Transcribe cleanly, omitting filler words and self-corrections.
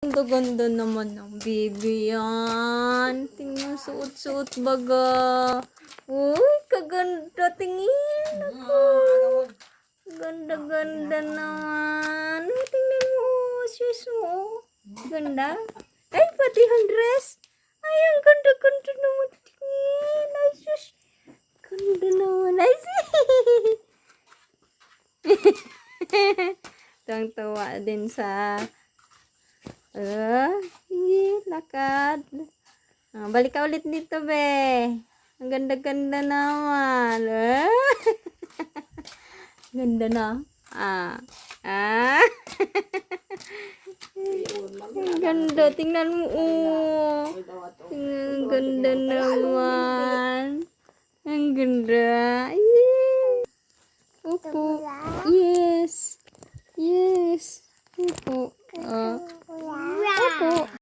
Ang ganda naman ng baby yan. Tingnan, suot-suot baga. Uy, kaganda. Tingin ako. Ganda-ganda naman. Uy, tingnan mo. Sis mo. Ganda. Ay, pati yung dress. Ay, ang ganda-ganda naman. Tingin. Ay, sis. Ganda naman. Ay, sis. Tuwang-tuwa din sa... lakad. Balik ka ulit dito, be. Ang ganda-ganda naman. Ganda na. Ang ganda. Tingnan mo. Ang ganda naman. Ang ganda. Opo. Yes. Yes. Opo.